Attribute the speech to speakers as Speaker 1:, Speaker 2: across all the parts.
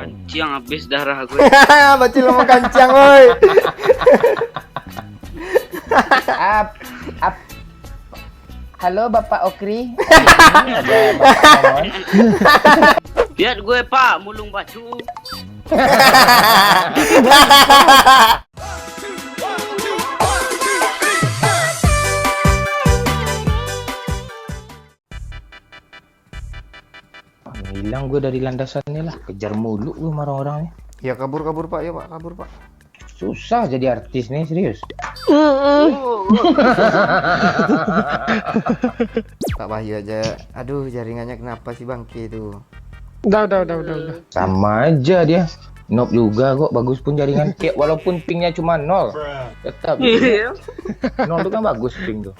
Speaker 1: Kancing habis darah gue.
Speaker 2: Bocil mau kancang, woi.
Speaker 3: Ap. Halo Bapak Okri.
Speaker 1: Lihat gue Pak, mulung baju.
Speaker 3: Hilang gue dari landasan ini lah. Kejar mulu gue marah orangnya.
Speaker 2: Ya kabur Pak, ya Pak, kabur Pak.
Speaker 3: Susah jadi artis nih, serius.
Speaker 2: Pak Wahyu aja. Aduh, jaringannya kenapa sih bangke itu?
Speaker 4: Udah.
Speaker 3: Sama aja dia. Noob juga kok, bagus pun jaringan. Kayak walaupun pingnya cuma 0. Tetap. 0 tuh kan bagus ping tuh.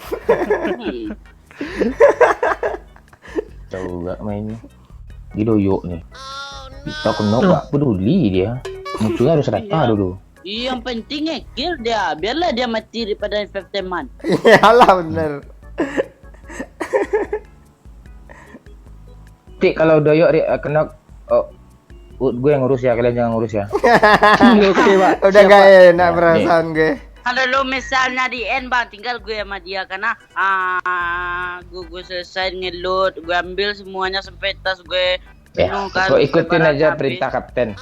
Speaker 3: Tahu gak mainnya. Didoyok nih. Kita ke noob gak peduli dia. Musuhnya harus rata dulu.
Speaker 1: Yang penting kill dia, biarlah dia mati daripada FF teman.
Speaker 2: Iyalah bener.
Speaker 3: Tik kalau doyok kena gue yang ngurus ya, kalian jangan ngurus ya.
Speaker 4: Oke, Pak.
Speaker 2: Udah gak enak perasaan gue.
Speaker 1: Kalau lo misalnya di end bang, tinggal gue sama dia karena gue selesai ngeload, gue ambil semuanya sampai tas gue.
Speaker 3: Ya, kok ikutin aja perintah kapten.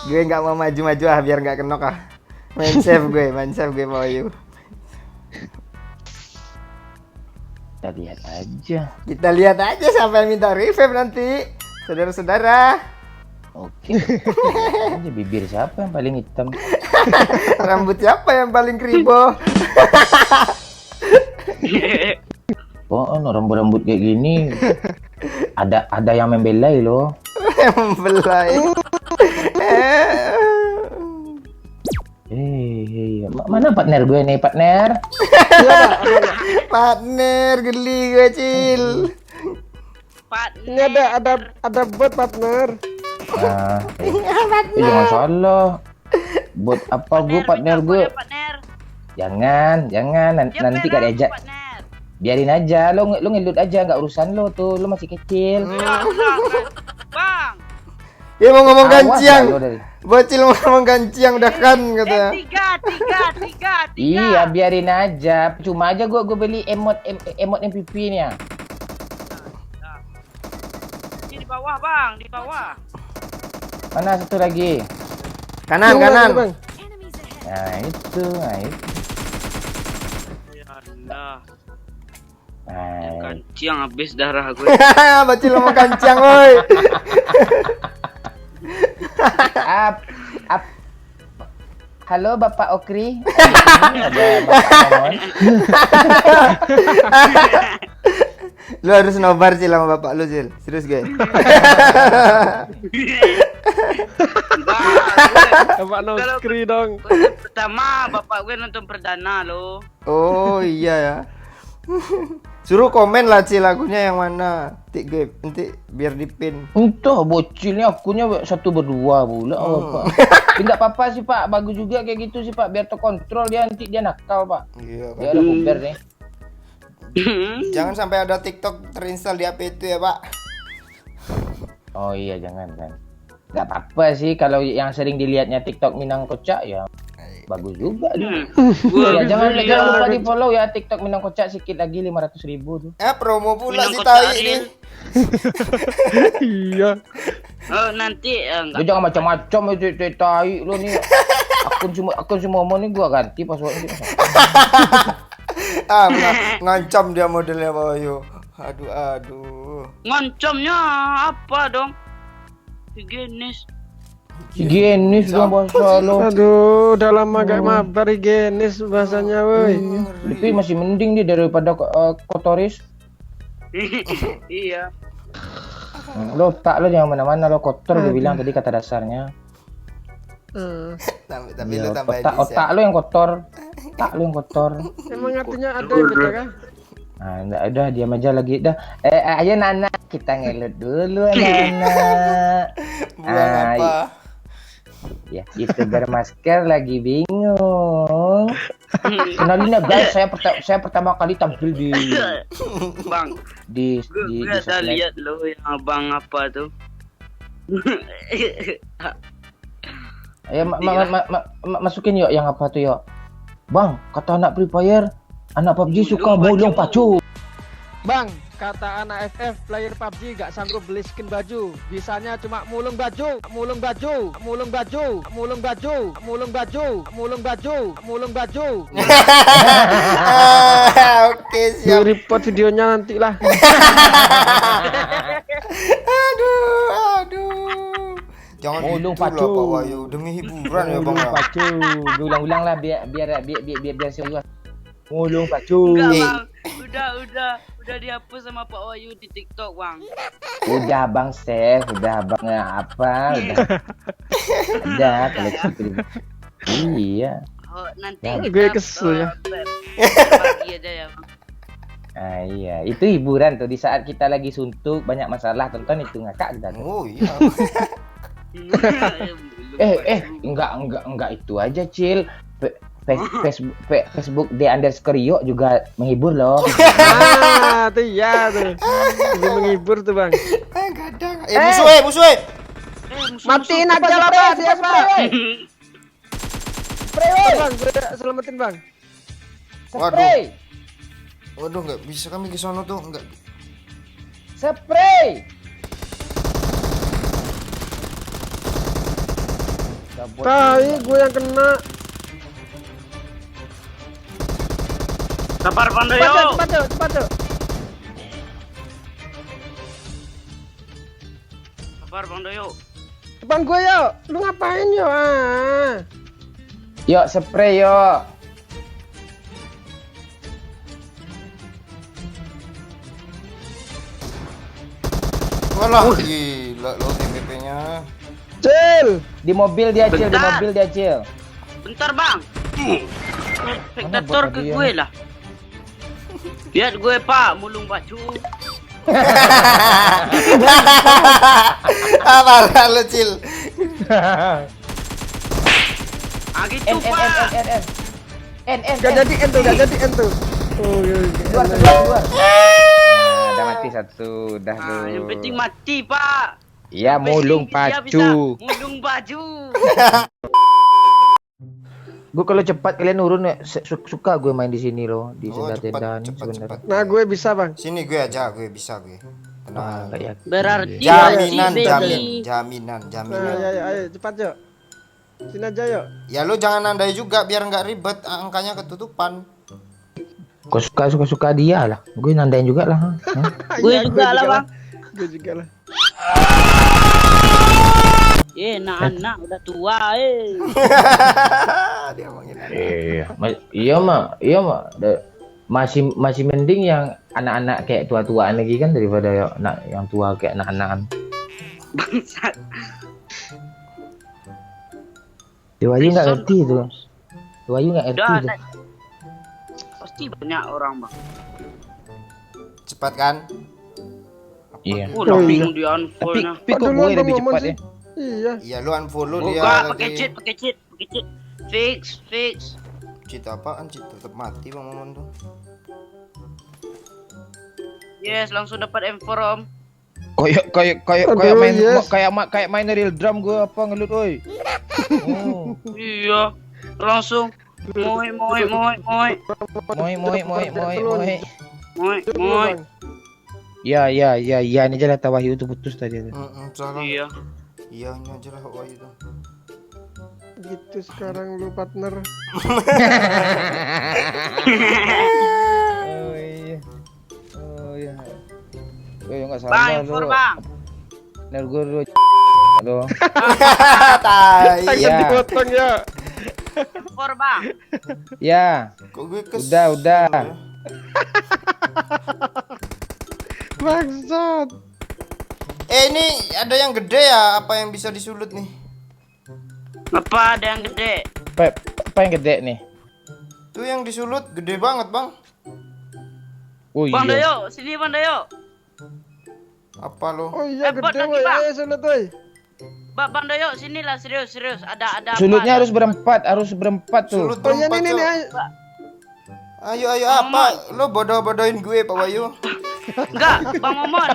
Speaker 2: Gue nggak mau maju-maju biar nggak kenok main save gue Pak Wahyu. Kita lihat aja siapa yang minta revive nanti, saudara-saudara.
Speaker 3: Oke. Aja bibir siapa yang paling hitam?
Speaker 2: Rambut siapa yang paling kribo?
Speaker 3: Oh, rambut-rambut kayak gini. Ada yang membelai loh.
Speaker 2: Membelai.
Speaker 3: Mana partner gue nih, partner?
Speaker 2: Partner, geli gue, Cil.
Speaker 4: Ini ada bot partner.
Speaker 3: Nah, jangan salah. Bot apa gue partner gue? Jangan, nanti gak diajak. Biarin aja, lo ngelut aja, nggak urusan lo tuh, lo masih kecil.
Speaker 1: Bang.
Speaker 2: Dia mau ngomong kanciang. Bocil mau ngomong kanciang udah kan katanya.
Speaker 1: Tiga.
Speaker 3: Iya, biarin aja. Cuma aja gue beli emot MVP nya.
Speaker 1: Ini di bawah bang, di bawah.
Speaker 3: Mana satu lagi?
Speaker 2: Kanan.
Speaker 4: Bang.
Speaker 3: Nah itu.
Speaker 1: Ya Allah.
Speaker 3: Nah.
Speaker 1: Kancing habis darah gue.
Speaker 2: Bocil mau kanciang, woi.
Speaker 3: Ap. Halo Bapak Okri.
Speaker 2: Lu harus nobar Cil sama bapak lu, Cil. Serius gue.
Speaker 4: Bapak no screen dong.
Speaker 1: Pertama bapak gue nonton perdana lo.
Speaker 2: Oh iya ya. Suruh komen lah Cil lagunya yang mana. Nanti biar dipin.
Speaker 3: Entah bocilnya akunnya 1 berdua pula. Tidak apa-apa sih Pak, bagus juga kayak gitu sih Pak, biar terkontrol dia, nanti dia nakal Pak.
Speaker 2: Iya,
Speaker 3: Dia ada kuber nih.
Speaker 2: Jangan sampai ada TikTok terinstall di HP itu ya Pak.
Speaker 3: Oh iya jangan kan. Gak apa-apa sih kalau yang sering dilihatnya TikTok Minang Kocak ya. Bagus juga dia. Ya, jangan lupa di follow ya TikTok Minang Kocak, sikit lagi 500.000 tuh.
Speaker 2: Promo pula
Speaker 1: Minang
Speaker 2: si tai ini.
Speaker 4: Iya.
Speaker 1: Oh nanti
Speaker 3: Lu jangan macam-macam itu tai lu nih. Akun semua nih gua ganti passwordnya.
Speaker 2: Ngancam dia modelnya Pak Wahyu. Aduh.
Speaker 1: Ngancamnya apa dong?
Speaker 3: Higienis dong bahasa lo.
Speaker 4: Aduh, udah lama gak mabar higienis bahasanya woi.
Speaker 3: Tapi masih mending dia daripada kotoris.
Speaker 1: Iya.
Speaker 3: Lo tak lo jangan mana-mana lo kotor dia bilang tadi kata dasarnya.
Speaker 2: Tapi lu tambahin
Speaker 3: otak lo yang kotor. Tak lo yang kotor.
Speaker 4: Emang artinya ada yang beda kan?
Speaker 3: Nah, udah diam aja lagi dah. Ayo Nana, kita ngelut dulu Nana.
Speaker 2: Buang apa?
Speaker 3: Ya, YouTuber masker lagi bingung. Kenalin ya guys, saya pertama kali tampil di
Speaker 1: Bang,
Speaker 3: di
Speaker 1: gue ada lihat lo yang abang apa tuh.
Speaker 3: Ya masukin yuk yang apa tuh yuk. Bang, kata anak Free Fire, anak PUBG suka mulung pacu.
Speaker 4: Bang, kata anak FF player PUBG gak sanggup beli skin baju. Bisanya cuma mulung baju, mulung baju, mulung baju, mulung baju, mulung baju, mulung baju, mulung baju.
Speaker 2: Oke,
Speaker 4: Gue
Speaker 2: siap.
Speaker 4: report videonya nanti lah.
Speaker 2: Aduh. Jangan
Speaker 3: Mulung
Speaker 2: gitu lah,
Speaker 3: pacu.
Speaker 2: Pak Wahyu, demi hiburan ya, Bang. ya.
Speaker 3: Pacu. Ulang-ulang lah biar serius. Mulung pacu.
Speaker 1: Enggak bang, udah dihapus sama Pak Wahyu di TikTok bang.
Speaker 3: Udah Bang Sef, udah Bang apa, udah koleksi. Iya.
Speaker 1: Oh, nanti
Speaker 3: Ya,
Speaker 1: kita,
Speaker 4: gue kesel ya.
Speaker 1: Bagi aja ya bang.
Speaker 3: Ah, iya, itu hiburan tuh di saat kita lagi suntuk banyak masalah tonton itu ngakak kita. Tuh.
Speaker 2: Oh iya.
Speaker 3: Enggak itu aja Cil. Facebook _Rio juga menghibur loh.
Speaker 4: Ah, tuh ya tuh. Lebih menghibur tuh bang.
Speaker 2: Kadang. Musuh.
Speaker 4: Matiin aja lah bang, dia bang. Bang, gue selamatin bang.
Speaker 3: Spray,
Speaker 2: Waduh, nggak bisa kami ke sono tuh, nggak.
Speaker 3: spray.
Speaker 4: Tai, gue yang kena.
Speaker 1: Sabar Pandayo.
Speaker 4: Cepat yuk.
Speaker 1: Sabar Pandayo.
Speaker 4: Depan gue yuk. Lu ngapain yuk? Ah.
Speaker 3: Yuk spray yuk.
Speaker 2: Walah, gila lo TPP-nya.
Speaker 4: Cil.
Speaker 3: Di mobil dia Cil.
Speaker 1: Bentar bang. Spektator
Speaker 3: bot
Speaker 1: ke
Speaker 3: tadi
Speaker 1: gue lah. Lihat gue pak, mulung baju.
Speaker 2: Apa lo, Cil?
Speaker 1: Ah gitu pak.
Speaker 3: N.
Speaker 4: Gak jadi N tuh. Oh iya.
Speaker 3: Keluar. Nah, udah mati satu, udah tuh.
Speaker 1: Ah, yang penting mati pak.
Speaker 3: Iya,
Speaker 1: Yang
Speaker 3: mulung
Speaker 1: penting dia bisa
Speaker 3: pacu.
Speaker 1: mulung baju.
Speaker 3: Gue kalau cepat kalian turun ya, suka gue main di sini loh, di
Speaker 2: Oh,
Speaker 3: tenda-tenda nih
Speaker 2: cepat.
Speaker 3: sebenarnya.
Speaker 4: Nah, gue bisa bang.
Speaker 2: Sini gue aja, gue bisa gue.
Speaker 3: Ah,
Speaker 2: Tenang.
Speaker 3: nggak yakin.
Speaker 1: Berarti
Speaker 2: Jaminan,
Speaker 1: baby.
Speaker 2: jaminan.
Speaker 4: Nah, ayo cepat yuk. Sini aja yuk.
Speaker 2: Ya lu jangan nandai juga biar nggak ribet, angkanya ketutupan.
Speaker 3: Kau suka dia lah, gue nandain juga lah.
Speaker 1: Gue juga lah bang.
Speaker 4: Gue juga lah.
Speaker 1: Anak udah tua
Speaker 2: Dia ngomongin.
Speaker 3: Iya mah, masih mending yang anak-anak kayak tua-tuaan lagi kan daripada yang tua kayak anak-anakan.
Speaker 1: Bangsat.
Speaker 3: Dewayu nggak ngerti tuh. Dewayu nggak ngerti
Speaker 1: Udah,
Speaker 3: tuh.
Speaker 1: pasti banyak orang bang.
Speaker 2: Cepat kan?
Speaker 3: Iya.
Speaker 1: Udah
Speaker 4: Oh, iya.
Speaker 1: bingung di unfollow-nya.
Speaker 3: Tapi kok
Speaker 4: Duluan
Speaker 3: gue
Speaker 4: bang
Speaker 3: lebih
Speaker 4: ngomong
Speaker 3: cepat
Speaker 4: sih.
Speaker 3: ya?
Speaker 4: Iya.
Speaker 2: Iya lu unfollow dia
Speaker 1: Buka,
Speaker 2: lagi.
Speaker 1: pakai cheat. Fix.
Speaker 2: Cheat apaan? Cheat tetap mati Bang Momon tuh.
Speaker 1: Yes, langsung dapat M4 om.
Speaker 3: Kayak main
Speaker 4: yes.
Speaker 3: kayak main real drum gue apa ngelut oi. Oh.
Speaker 1: Iya, langsung. Moi.
Speaker 4: Bang.
Speaker 3: Ya, ini aja lah Wahyu itu putus tadi.
Speaker 2: Salah.
Speaker 1: Iya.
Speaker 2: Iya, ini aja lah Wahyu tuh.
Speaker 4: Gitu sekarang lu partner.
Speaker 3: Oh iya. Enggak salah
Speaker 1: Bang, M4 bang.
Speaker 3: Bener gue dulu. Aduh.
Speaker 2: Tai.
Speaker 4: Tangan
Speaker 3: Iya.
Speaker 4: dipotong ya.
Speaker 1: M4 bang.
Speaker 3: Ya.
Speaker 2: Kok gue kesel
Speaker 3: Udah.
Speaker 2: ya?
Speaker 4: Bangsat.
Speaker 2: Ini ada yang gede ya? Apa yang bisa disulut nih?
Speaker 1: Apa ada yang gede?
Speaker 3: Apa yang gede nih?
Speaker 2: Tuh yang disulut gede banget Bang.
Speaker 3: Oh
Speaker 1: Bang
Speaker 3: iya.
Speaker 1: Dayo, sini Bang Dayo.
Speaker 2: Apa lo?
Speaker 4: Oh iya
Speaker 1: Bot
Speaker 4: gede
Speaker 1: lagi,
Speaker 4: woi.
Speaker 1: Bang.
Speaker 4: Ayo sulut woi.
Speaker 1: Bang Dayo, sinilah serius. Ada
Speaker 3: Sulutnya
Speaker 1: apa?
Speaker 3: harus berempat tuh.
Speaker 2: Sulut
Speaker 4: Oh iya
Speaker 2: berempat,
Speaker 4: nih
Speaker 2: Cok.
Speaker 4: ayo.
Speaker 2: Ayo apa? Lo bodoh-bodohin gue Pak Wahyu.
Speaker 1: Enggak, Bang Momon.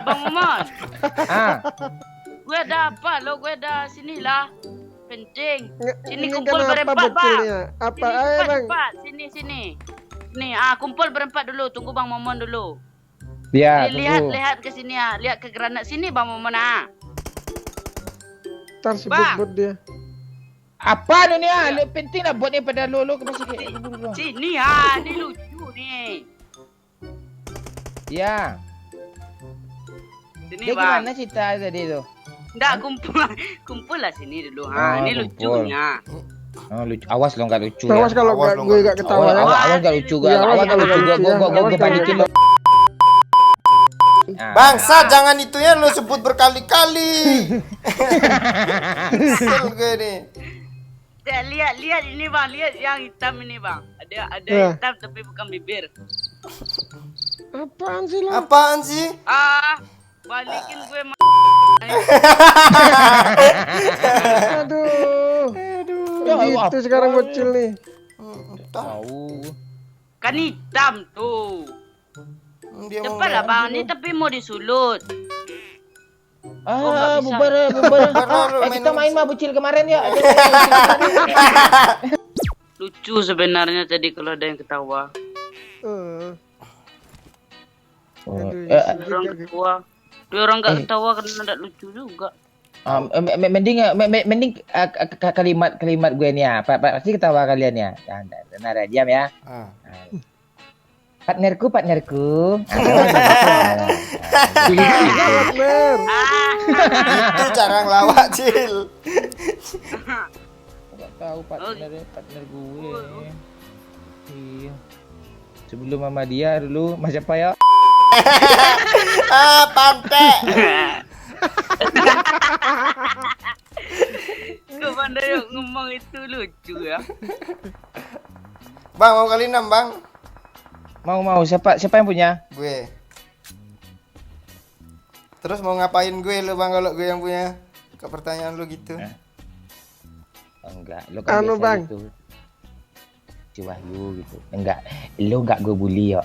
Speaker 3: Ah,
Speaker 1: Gue gue ada apa lo? Gue ada sini lah. Penting. Sini
Speaker 4: Ini
Speaker 1: kumpul
Speaker 4: kenapa
Speaker 1: berempat, Bang.
Speaker 4: bocilnya? Apa
Speaker 1: Sini,
Speaker 4: aja bang?
Speaker 1: empat. Sini. Nih, kumpul berempat dulu. Tunggu Bang Momon dulu.
Speaker 3: Ya,
Speaker 1: Lihat ke sini ya. Lihat ke granat sini Bang Momon ah.
Speaker 4: Ntar si
Speaker 1: Bang.
Speaker 4: bot dia.
Speaker 3: Apa ni ya? Lu penting lah buat ni pada lu masih
Speaker 1: Sini ya, ini lucu nih.
Speaker 3: Ya.
Speaker 1: Sini
Speaker 3: Dia
Speaker 1: Bang.
Speaker 3: gimana cerita tadi tu?
Speaker 1: Nggak kumpul lah sini dulu.
Speaker 3: Ah,
Speaker 1: Ini
Speaker 3: kumpul.
Speaker 1: lucunya.
Speaker 3: Oh, lucu. Awas lo enggak lucu
Speaker 4: Awas
Speaker 3: ya.
Speaker 4: kalau
Speaker 2: Awas
Speaker 4: nggak
Speaker 2: lo
Speaker 4: gue
Speaker 2: nggak
Speaker 4: nggak
Speaker 2: lucu.
Speaker 4: ketawa ya.
Speaker 3: Awas enggak lucu gua.
Speaker 4: Iya,
Speaker 3: Awas enggak lucu gua. Gua balikin lo.
Speaker 2: Bangsa, jangan itu ya lo sebut berkali-kali. Kesel gue nih.
Speaker 1: Lihat ini Bang, lihat yang hitam ini Bang. Ada
Speaker 4: Ya.
Speaker 1: hitam tapi bukan bibir.
Speaker 4: Apaan sih lo?
Speaker 2: Apaan sih?
Speaker 1: Balikin gue
Speaker 4: Aduh. Gitu sekarang bocil nih.
Speaker 3: Tahu.
Speaker 1: kan hitam tuh.
Speaker 2: Dia mau
Speaker 1: Cepat lah Bang, ini tapi mau disulut.
Speaker 3: Ah,
Speaker 1: nggak bisa.
Speaker 3: bubar.
Speaker 2: Bubar,
Speaker 3: Kita main mah bucil kemarin ya.
Speaker 1: Lucu sebenarnya tadi kalau ada yang ketawa. Orang ketawa. Dia orang nggak ketawa karena tidak lucu juga.
Speaker 3: Mending kalimat gue nih ya. Pasti ketawa kalian ya. Jangan diam ya. Partnerku.
Speaker 4: Partner.
Speaker 2: itu cara ngelawak, Cil.
Speaker 3: Enggak tahu partner gue. Iya. Sebelum mama dia dulu, Mas siapa ya?
Speaker 2: Pantek.
Speaker 1: Kau pandai ngomong itu lucu ya.
Speaker 2: Bang, mau kali 6, Bang?
Speaker 3: Mau siapa yang punya?
Speaker 2: Gue. Terus mau ngapain gue lu, Bang, kalau gue yang punya? Ke pertanyaan lu gitu.
Speaker 3: Enggak, lo kan
Speaker 4: Anu,
Speaker 3: biasa
Speaker 4: Bang.
Speaker 3: gitu. Cuma lu gitu. Enggak, lo enggak gue bully ya.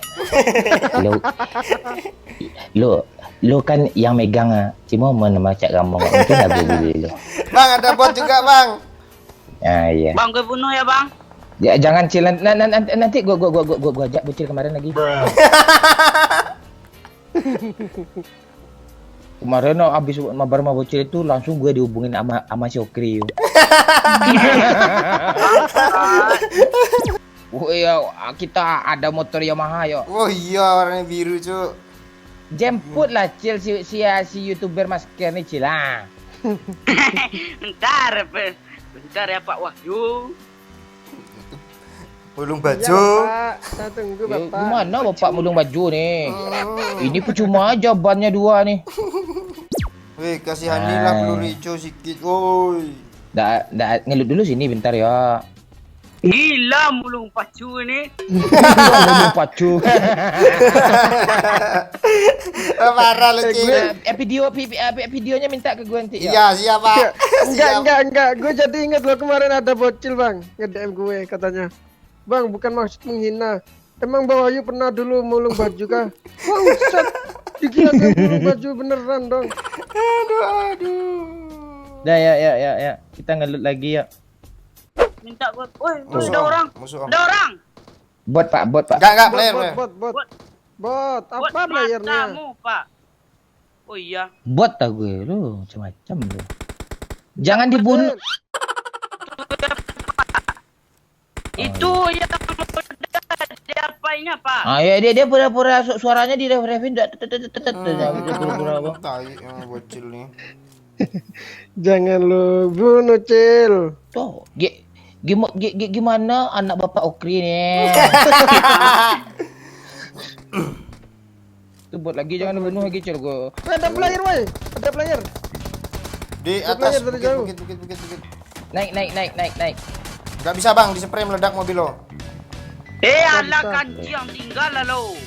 Speaker 3: lo kan yang megang cuma macam kamu enggak mungkin lah gue bully lo.
Speaker 2: Bang, ada bot juga, Bang.
Speaker 3: Ah iya.
Speaker 1: Bang gue bunuh ya Bang.
Speaker 3: Ya jangan Cil, nanti gua ajak bucil kemarin lagi. Kemarin abis mabar sama bocil itu langsung gue dihubungin sama si Okri. Oh iya, kita ada motor Yamaha yo.
Speaker 2: Oh iya, warnanya biru, Cuk.
Speaker 3: Jemput lah Cil si YouTuber masker nih Cil lah.
Speaker 1: Bentar ya Pak Wahyu.
Speaker 2: Ulung
Speaker 4: Iya,
Speaker 2: baju.
Speaker 4: Bapak. Saya tunggu Bapak.
Speaker 3: Gimana bapak mulung baju nih? Ini percuma aja bannya 2 nih.
Speaker 2: Weh, kasihanilah peluru hijau sikit, woi.
Speaker 3: Nggak ngelut dulu sini bentar ya.
Speaker 1: Gila mulung pacu ini.
Speaker 3: Mulung pacu.
Speaker 2: Parah lu, Cil.
Speaker 3: Videonya minta ke gue nanti ya.
Speaker 2: Iya, siap, Pak.
Speaker 4: Enggak. Gue jadi inget loh kemarin ada bocil Bang, nge-DM gue katanya. Bang, bukan maksud menghina. Emang Bang Wahyu pernah dulu mulung baju kah? Wah, usat. Dikira dia mulung baju beneran dong.
Speaker 2: Aduh.
Speaker 3: Dah ya. Kita ngelut lagi ya.
Speaker 1: Minta gue. Woi,
Speaker 2: Musuh,
Speaker 1: ada orang.
Speaker 2: musuh.
Speaker 1: Ada orang.
Speaker 3: Bot pak.
Speaker 2: Enggak, player.
Speaker 4: Bot. Apa playernya?
Speaker 1: Kamu, Pak. Oh iya.
Speaker 3: Bot tau gue lu macam-macam lu. Jangan dibunuh.
Speaker 1: Itu yang dia apainnya Pak?
Speaker 3: Ah ya dia pura-pura suaranya di refin pura-pura apa?
Speaker 2: Tai yang bocil nih.
Speaker 4: Jangan lu bunuh Cil.
Speaker 3: Tuh, gimana anak bapak Okri nih? Tuh buat lagi jangan dibunuh lagi Cil gua.
Speaker 4: Ada player woi. Ada player.
Speaker 2: Di
Speaker 4: Ada
Speaker 2: atas
Speaker 4: player dari jauh.
Speaker 2: bukit.
Speaker 3: Naik.
Speaker 2: Enggak bisa, Bang, di-spray meledak mobil lo.
Speaker 1: Alah kanji yang tinggal lah lo.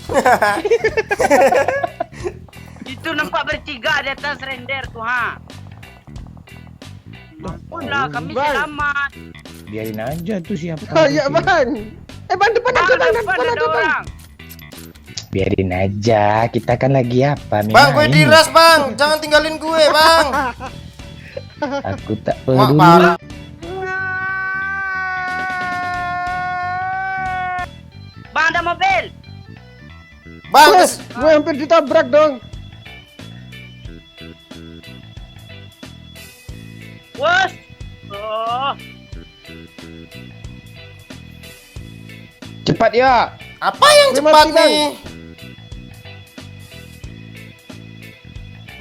Speaker 1: Itu nampak bertiga di atas render tuh ha. Mampulah kami
Speaker 4: Bang.
Speaker 1: selamat.
Speaker 3: Biarin aja tuh siapa.
Speaker 4: Oh iya Bang. Bang depan ada Bang.
Speaker 1: Depan ada orang.
Speaker 3: Biarin aja, kita kan lagi apa nih?
Speaker 2: Bang, gue diras, Bang. Jangan tinggalin gue, Bang.
Speaker 3: Aku tak
Speaker 2: Mak
Speaker 3: peduli.
Speaker 2: parah.
Speaker 1: Bang, ada mobil.
Speaker 2: Bang,
Speaker 4: Gue hampir ditabrak dong.
Speaker 1: Wos. Oh.
Speaker 3: Cepat ya.
Speaker 2: apa yang
Speaker 4: Gue
Speaker 2: cepat
Speaker 4: mati, Bang.
Speaker 2: nih?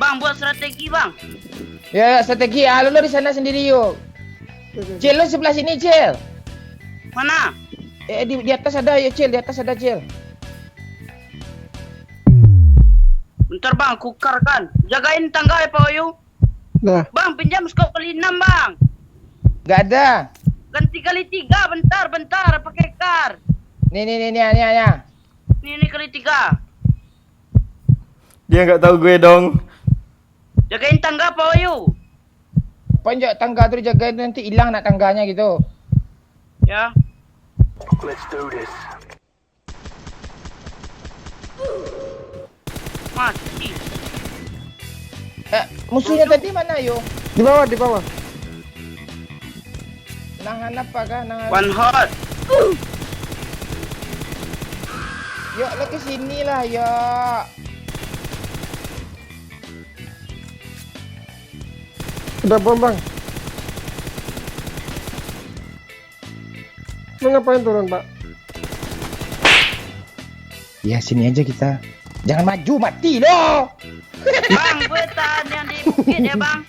Speaker 1: Bang, buat strategi, Bang.
Speaker 3: Ya, strategi. Ah, lu di sana sendiri yuk. Cil, lu sebelah sini, Cil.
Speaker 1: Mana?
Speaker 3: Di atas ada ya, Cil. Di atas ada, Cil.
Speaker 1: Bentar, Bang, kukar kan. Jagain tangga ya, Pak Oyu.
Speaker 4: Nah,
Speaker 1: Bang, pinjam skop kali 6, Bang.
Speaker 3: Gak ada.
Speaker 1: Ganti kali 3, bentar, pakai kar.
Speaker 3: Nih.
Speaker 1: Ini kali 3.
Speaker 2: Dia nggak tahu gue dong.
Speaker 1: Jagain tangga, Pak Oyu.
Speaker 3: Panjat tangga tu jaga nanti hilang nak tangganya gitu.
Speaker 1: Ya. Mati.
Speaker 3: Musuhnya tadi mana yo?
Speaker 4: di bawah, di bawah.
Speaker 3: Nahan apa kah? Nahan.
Speaker 1: One hot.
Speaker 3: Yuk, lo ke sini lah, yo.
Speaker 4: Udah bom, Bang. Lu ngapain turun, Pak?
Speaker 3: Ya, sini aja kita. Jangan maju, mati lo.
Speaker 1: Bang, gue tahan yang di bukit ya, Bang.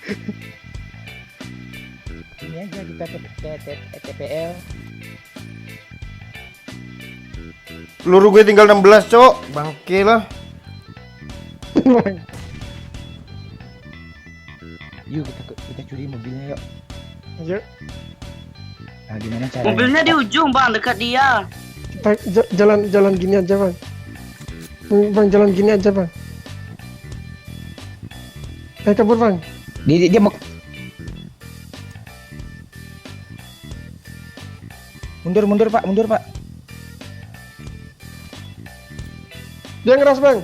Speaker 3: Sini aja kita ke TPL.
Speaker 2: Peluru gue tinggal 16, Cok. Bangke lah.
Speaker 3: Yuk kita curi mobilnya yuk.
Speaker 4: Ayo,
Speaker 3: Nah, gimana caranya?
Speaker 1: Mobilnya di ujung, Bang, dekat dia.
Speaker 4: kita jalan gini aja, Bang. Bang, jalan gini aja, Bang. Kabur, Bang.
Speaker 3: Dia mau mundur Pak, mundur Pak.
Speaker 4: Dia ngeras, Bang.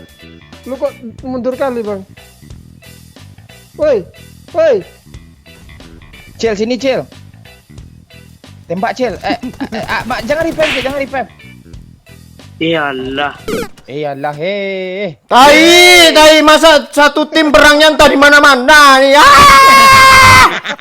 Speaker 4: Lu kok mundur kali, Bang? Woi.
Speaker 3: Cil, sini Cil. Tembak Cil. Mak, jangan revive, Cil, jangan revive.
Speaker 1: Iyalah.
Speaker 3: Iyalah, heh.
Speaker 2: Tai, masa satu tim berangnya entah di mana-mana nih. Ah!